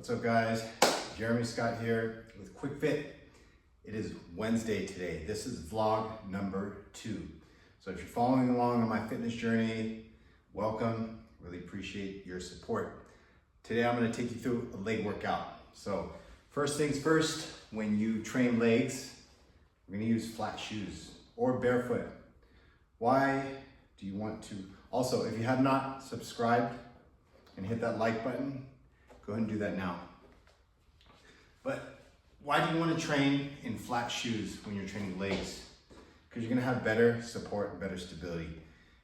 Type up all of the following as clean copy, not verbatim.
What's up, guys? Jeremy Scott here with Quick Fit. It is Wednesday today. This is vlog number 2. So if you're following along on my fitness journey, welcome. Really appreciate your support. Today I'm going to take you through a leg workout. So first things first, when you train legs, we're going to use flat shoes or barefoot. Why do you want to? Also, if you have not subscribed and hit that like button, go ahead and do that now. But why do you want to train in flat shoes when you're training legs? Because you're going to have better support and better stability.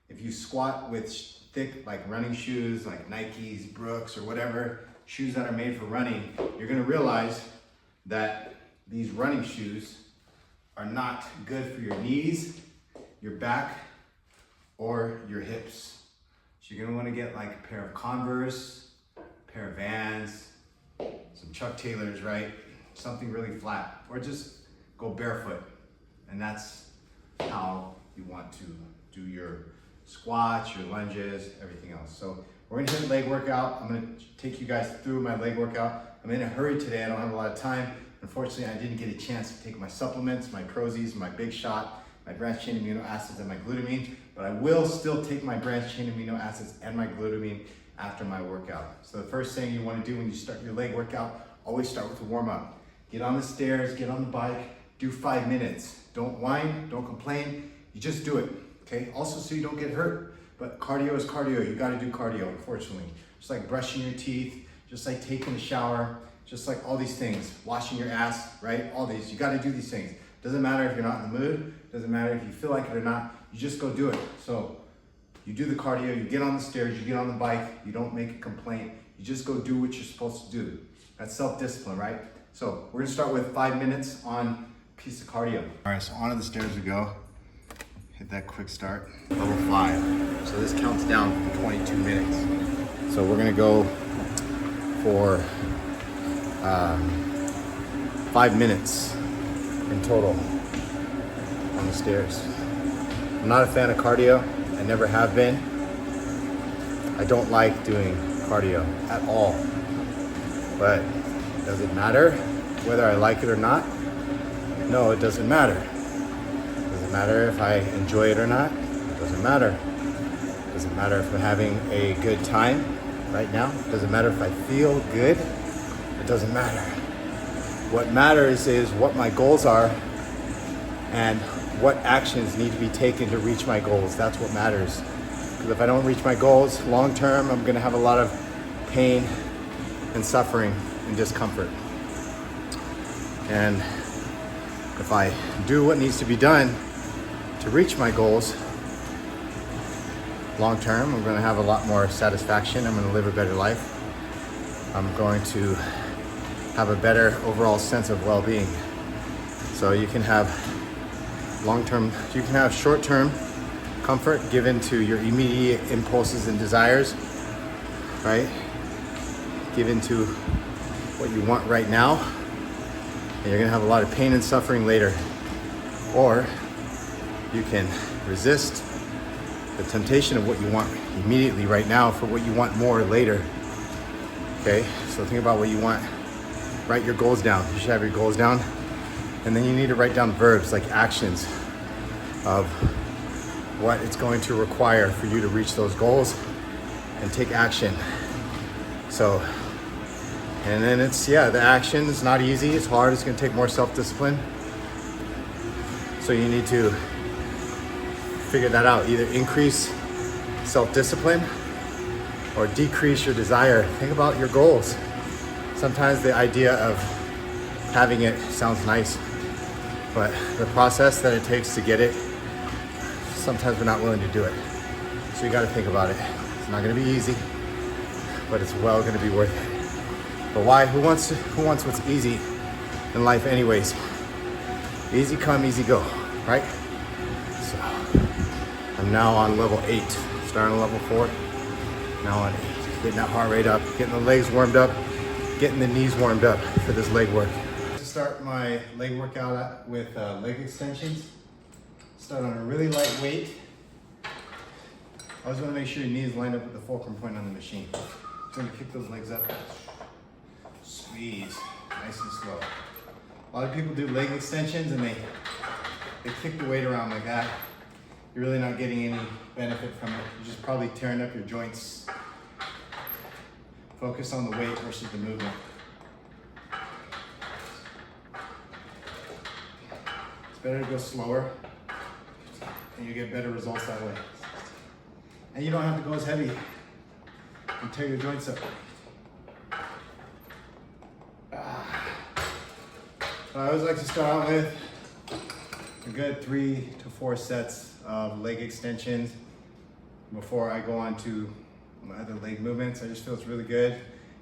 If you squat with thick like running shoes like Nikes, Brooks, or whatever, shoes that are made for running, you're going to realize that these running shoes are not good for your knees, your back, or your hips. So you're going to want to get like a pair of Converse, pair of Vans, some Chuck Taylors, right? Something really flat, or just go barefoot. And that's how you want to do your squats, your lunges, everything else. So we're gonna hit a leg workout. I'm gonna take you guys through my leg workout. I'm in a hurry today, I don't have a lot of time. Unfortunately, I didn't get a chance to take my supplements, my Prozis, my Big Shot, my branched chain amino acids, and my glutamine, but I will still take my branched chain amino acids and my glutamine after my workout. So the first thing you want to do when you start your leg workout, always start with a warm up. Get on the stairs, get on the bike, do 5 minutes. Don't whine, don't complain, you just do it, okay? Also so you don't get hurt, but cardio is cardio. You gotta do cardio, unfortunately. Just like brushing your teeth, just like taking a shower, just like all these things, washing your ass, right? All these, you gotta do these things. Doesn't matter if you're not in the mood, doesn't matter if you feel like it or not, you just go do it. So you do the cardio, you get on the stairs, you get on the bike, you don't make a complaint, you just go do what you're supposed to do. That's self-discipline, right? So we're gonna start with 5 minutes on a piece of cardio. All right, so onto the stairs we go. Hit that quick start, level 5. So this counts down to 22 minutes. So we're gonna go for 5 minutes in total on the stairs. I'm not a fan of cardio. I never have been. I don't like doing cardio at all. But does it matter whether I like it or not? No, it doesn't matter. Does it matter if I enjoy it or not? It doesn't matter. Does it matter if I'm having a good time right now? Does it matter if I feel good? It doesn't matter. What matters is what my goals are and what actions need to be taken to reach my goals. That's what matters. Because if I don't reach my goals long term, I'm gonna have a lot of pain and suffering and discomfort. And if I do what needs to be done to reach my goals long term, I'm gonna have a lot more satisfaction. I'm gonna live a better life. I'm going to have a better overall sense of well-being. So you can have long-term, you can have short-term comfort given to your immediate impulses and desires, right? Given to what you want right now, and you're gonna have a lot of pain and suffering later. Or you can resist the temptation of what you want immediately right now for what you want more later, okay? So think about what you want. Write your goals down. You should have your goals down. And then you need to write down verbs, like actions of what it's going to require for you to reach those goals and take action. So, and then it's, yeah, the action is not easy, it's hard, it's gonna take more self-discipline. So you need to figure that out. Either increase self-discipline or decrease your desire. Think about your goals. Sometimes the idea of having it sounds nice, but the process that it takes to get it, sometimes we're not willing to do it. So you gotta think about it. It's not gonna be easy, but it's well gonna be worth it. But why? Who wants what's easy in life anyways? Easy come, easy go, right? So I'm now on level 8, starting on level 4, now on 8. Getting that heart rate up, getting the legs warmed up, getting the knees warmed up for this leg work. To start my leg workout with leg extensions, start on a really light weight. Always want to make sure your knees line up with the fulcrum point on the machine. So I'm gonna kick those legs up. Squeeze, nice and slow. A lot of people do leg extensions and they kick the weight around like that. You're really not getting any benefit from it. You're just probably tearing up your joints. Focus on the weight versus the movement. It's better to go slower and you get better results that way. And you don't have to go as heavy and tear your joints up. So I always like to start out with a good 3 to 4 sets of leg extensions before I go on to my other leg movements. I just feel it's really good.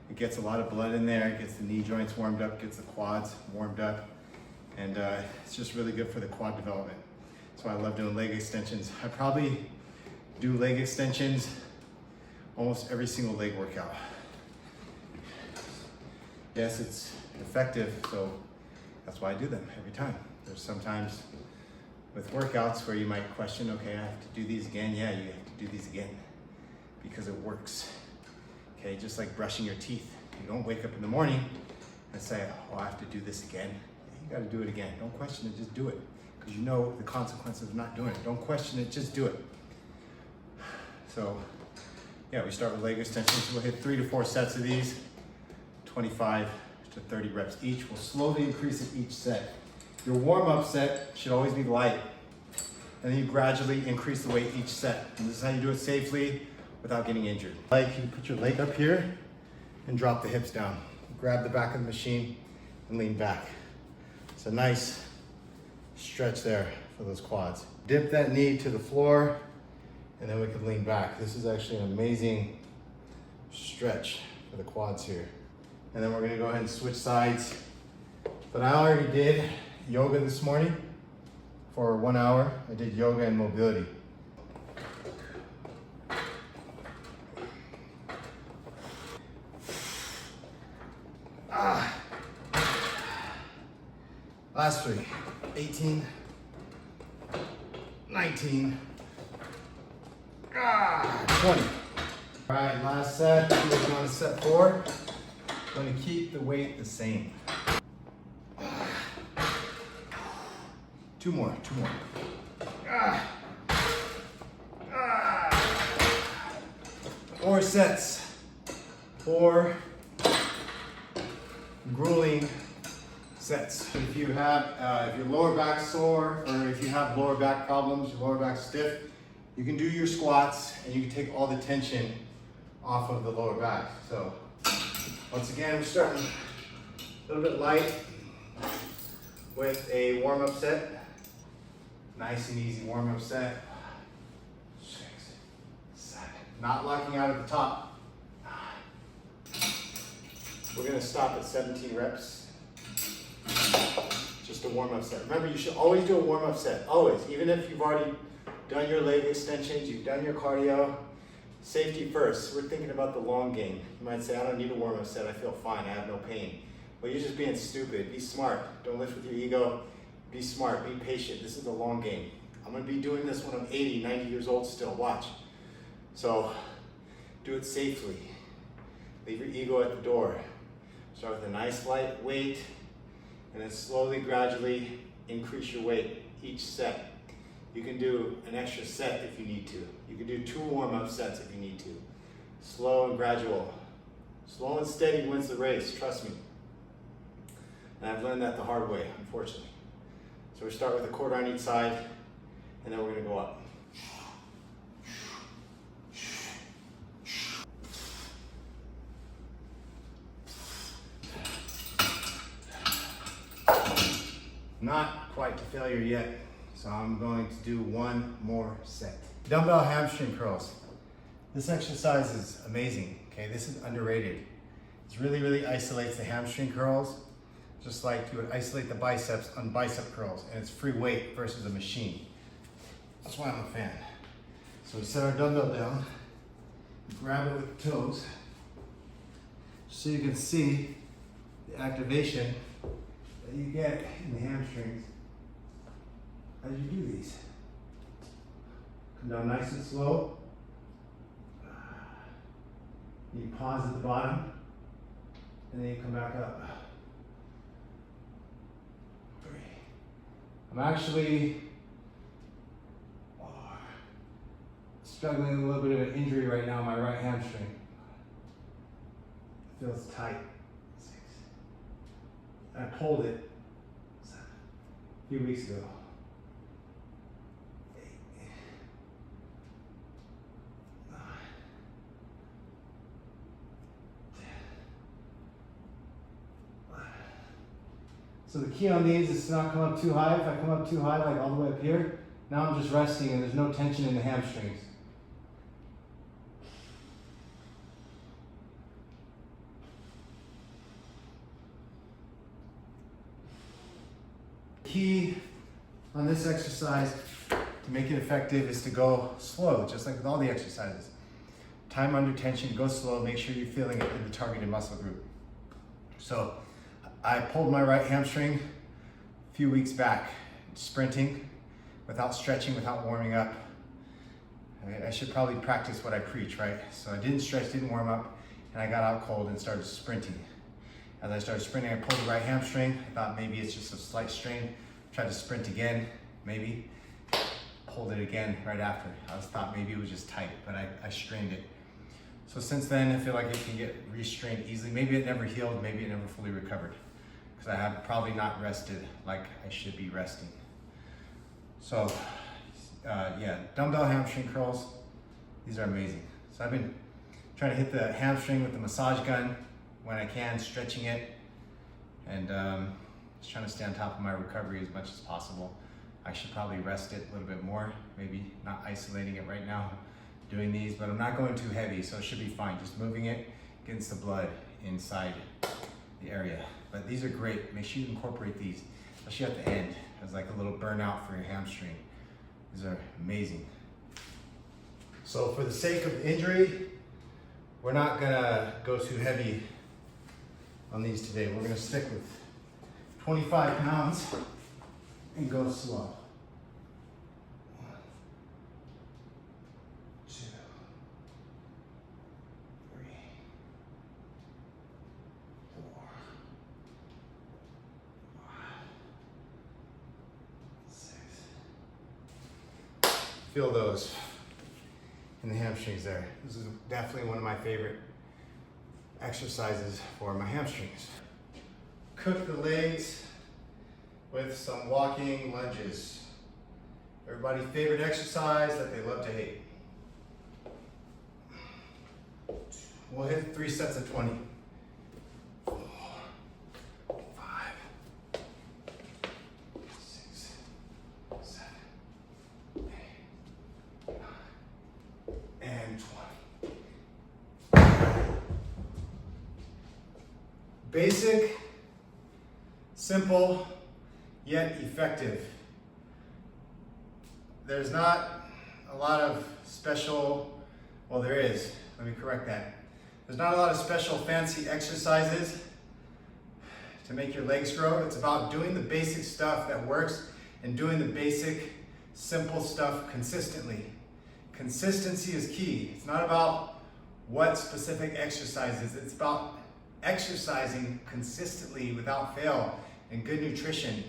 It gets a lot of blood in there, it gets the knee joints warmed up, gets the quads warmed up, and it's just really good for the quad development. So I love doing leg extensions. I probably do leg extensions almost every single leg workout. Yes, it's effective, so that's why I do them every time. There's sometimes with workouts where you might question, okay, I have to do these again. Yeah, you have to do these again because it works. Okay, just like brushing your teeth. You don't wake up in the morning and say, oh, I have to do this again. You gotta do it again. Don't question it, just do it. Because you know the consequences of not doing it. Don't question it, just do it. So, yeah, we start with leg extensions. We'll hit 3 to 4 sets of these, 25 to 30 reps each. We'll slowly increase it each set. Your warm-up set should always be light. And then you gradually increase the weight each set. And this is how you do it safely without getting injured. Like you put your leg up here and drop the hips down. Grab the back of the machine and lean back. It's a nice stretch there for those quads. Dip that knee to the floor and then we can lean back. This is actually an amazing stretch for the quads here. And then we're gonna go ahead and switch sides. But I already did yoga this morning for 1 hour. I did yoga and mobility. Last 3, 18, 19, 20. All right, last set, moving on to set 4. I'm going to keep the weight the same. 2 more. 4 sets. 4 grueling sets. If you have, if your lower back's sore, or if you have lower back problems, your lower back's stiff, you can do your squats and you can take all the tension off of the lower back. So once again, we're starting a little bit light with a warm-up set. Nice and easy warm-up set. 6, 7. Not locking out at the top. 9. We're gonna stop at 17 reps. Just a warm-up set. Remember, you should always do a warm-up set, always. Even if you've already done your leg extensions, you've done your cardio, safety first. We're thinking about the long game. You might say, I don't need a warm-up set, I feel fine, I have no pain. Well, you're just being stupid. Be smart. Don't lift with your ego. Be smart, be patient. This is the long game. I'm gonna be doing this when I'm 80, 90 years old still, watch. So, do it safely. Leave your ego at the door. Start with a nice light weight, and then slowly, gradually increase your weight each set. You can do an extra set if you need to. You can do 2 warm-up sets if you need to. Slow and gradual. Slow and steady wins the race, trust me. And I've learned that the hard way, unfortunately. So we start with a quarter on each side, and then we're gonna go up. Not quite to failure yet, so I'm going to do 1 more set. Dumbbell hamstring curls. This exercise is amazing, okay? This is underrated. It really isolates the hamstring curls, just like you would isolate the biceps on bicep curls, and it's free weight versus a machine. That's why I'm a fan. So we set our dumbbell down, grab it with the toes, so you can see the activation that you get in the hamstrings as you do these. Come down nice and slow. You pause at the bottom and then you come back up. 3. I'm actually struggling with a little bit of an injury right now in my right hamstring. It feels tight. 6. I pulled it 7. A few weeks ago. 8. 9. 10. 11. So the key on these is to not come up too high. If I come up too high, like all the way up here, now I'm just resting and there's no tension in the hamstrings. Key on this exercise to make it effective is to go slow, just like with all the exercises. Time under tension, go slow, make sure you're feeling it in the targeted muscle group. So I pulled my right hamstring a few weeks back, sprinting, without stretching, without warming up. I should probably practice what I preach, right? So I didn't stretch, didn't warm up, and I got out cold and started sprinting. As I started sprinting, I pulled the right hamstring. I thought maybe it's just a slight strain. Tried to sprint again, maybe. Pulled it again right after. I thought maybe it was just tight, but I strained it. So since then, I feel like it can get restrained easily. Maybe it never healed, maybe it never fully recovered, because I have probably not rested like I should be resting. So yeah, dumbbell hamstring curls, these are amazing. So I've been trying to hit the hamstring with the massage gun when I can, stretching it, and just trying to stay on top of my recovery as much as possible. I should probably rest it a little bit more, maybe not isolating it right now, doing these, but I'm not going too heavy, so it should be fine. Just moving it against the blood inside the area. But these are great. Make sure you incorporate these, especially at the end, as like a little burnout for your hamstring. These are amazing. So for the sake of injury, we're not gonna go too heavy on these today. We're gonna stick with 25 pounds and go slow. 1, 2, 3, 4, 5, 6. Feel those in the hamstrings there. This is definitely one of my favorite exercises for my hamstrings. Cook the legs with some walking lunges. Everybody's favorite exercise that they love to hate. We'll hit 3 sets of 20. 4, 5, 6, 7, 8, 9, and 20. Basic, simple, yet effective. There's not a lot of special, well there is, let me correct that. There's not a lot of special fancy exercises to make your legs grow. It's about doing the basic stuff that works and doing the basic, simple stuff consistently. Consistency is key. It's not about what specific exercises, it's about exercising consistently without fail and good nutrition.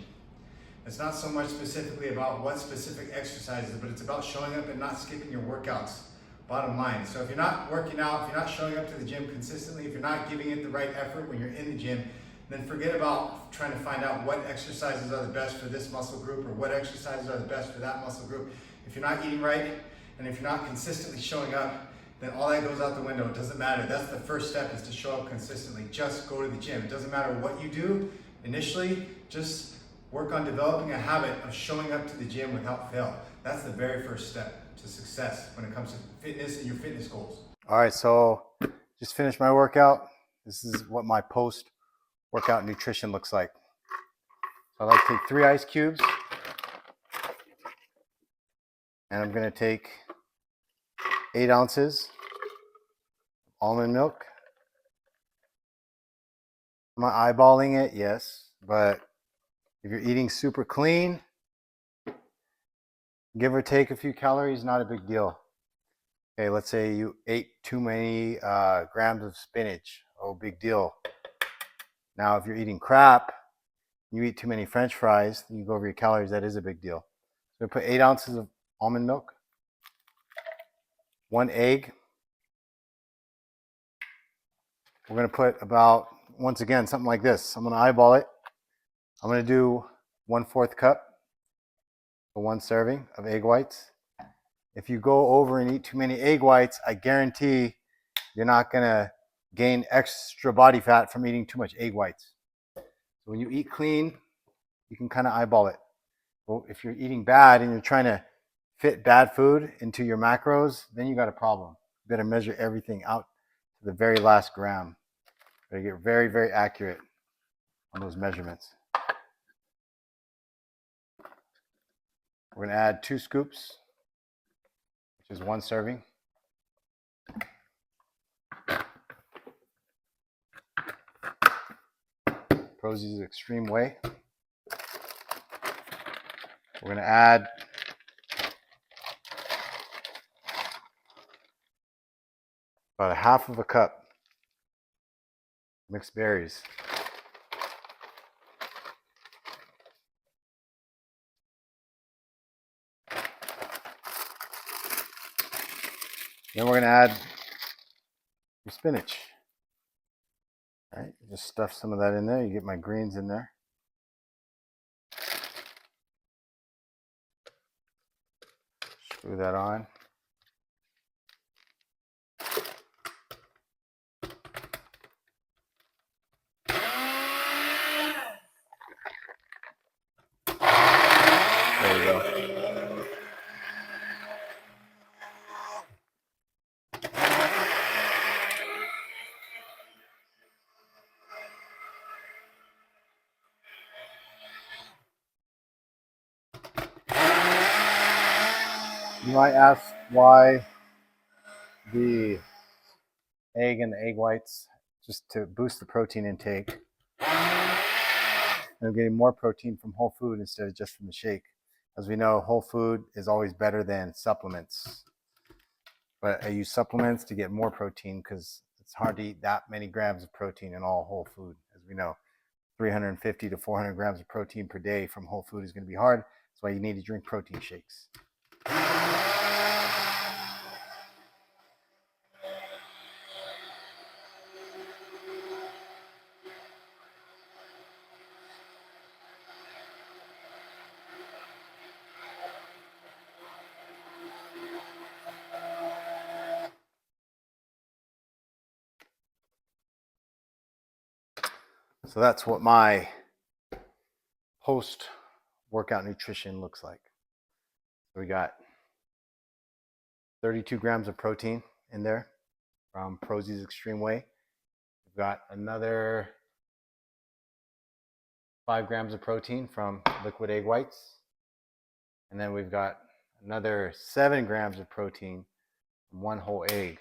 It's not so much specifically about what specific exercises, but it's about showing up and not skipping your workouts, bottom line. So if you're not working out, if you're not showing up to the gym consistently, if you're not giving it the right effort when you're in the gym, then forget about trying to find out what exercises are the best for this muscle group or what exercises are the best for that muscle group. If you're not eating right, and if you're not consistently showing up, then all that goes out the window. It doesn't matter. That's the first step, is to show up consistently. Just go to the gym. It doesn't matter what you do initially, just work on developing a habit of showing up to the gym without fail. That's the very first step to success when it comes to fitness and your fitness goals. All right, so just finished my workout. This is what my post-workout nutrition looks like. So I like to take 3 ice cubes, and I'm gonna take 8 ounces almond milk. Am I eyeballing it? Yes, but if you're eating super clean, give or take a few calories, not a big deal. Okay, let's say you ate too many grams of spinach. Oh, big deal. Now, if you're eating crap, you eat too many French fries, you go over your calories, that is a big deal. So we put 8 ounces of almond milk, 1 egg. We're going to put about, once again, something like this. I'm going to eyeball it. I'm going to do 1/4 cup for 1 serving of egg whites. If you go over and eat too many egg whites, I guarantee you're not going to gain extra body fat from eating too much egg whites. So when you eat clean, you can kind of eyeball it. Well, if you're eating bad and you're trying to fit bad food into your macros, then you got a problem. You got to measure everything out to the very last gram. You got to get very, very accurate on those measurements. We're going to add 2 scoops, which is 1 serving. Prozie's Extreme Whey. We're going to add about 1/2 cup mixed berries. Then we're going to add your spinach. All right, just stuff some of that in there. You get my greens in there. Screw that on. There we go. You might ask why the egg and the egg whites, just to boost the protein intake. I'm getting more protein from whole food instead of just from the shake. As we know, whole food is always better than supplements. But I use supplements to get more protein because it's hard to eat that many grams of protein in all whole food. As we know, 350 to 400 grams of protein per day from whole food is going to be hard. That's why you need to drink protein shakes. So that's what my post-workout nutrition looks like. So we got 32 grams of protein in there from Prozie's Extreme Whey. We've got another 5 grams of protein from liquid egg whites. And then we've got another 7 grams of protein from 1 whole egg.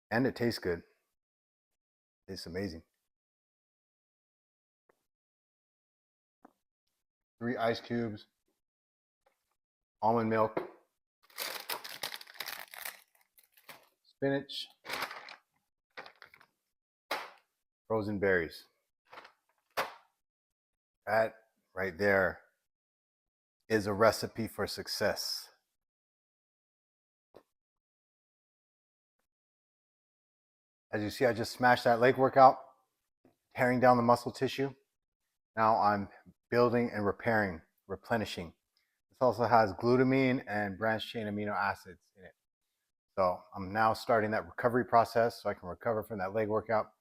And it tastes good. It's amazing. 3 ice cubes, almond milk, spinach, frozen berries. That right there is a recipe for success. As you see, I just smashed that leg workout, tearing down the muscle tissue. Now I'm building and repairing, replenishing. This also has glutamine and branched chain amino acids in it. So I'm now starting that recovery process so I can recover from that leg workout,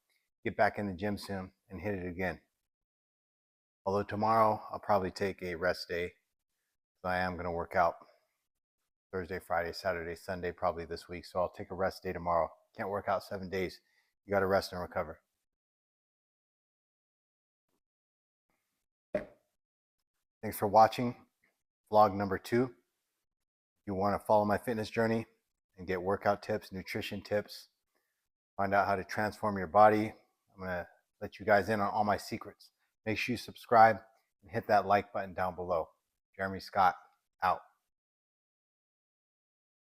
get back in the gym soon and hit it again. Although tomorrow I'll probably take a rest day. So I am going to work out Thursday, Friday, Saturday, Sunday, probably this week. So I'll take a rest day tomorrow. Can't work out 7 days. You got to rest and recover. Thanks for watching vlog number 2. If you want to follow my fitness journey and get workout tips, nutrition tips, find out how to transform your body, I'm going to let you guys in on all my secrets. Make sure you subscribe and hit that like button down below. Jeremy Scott, out.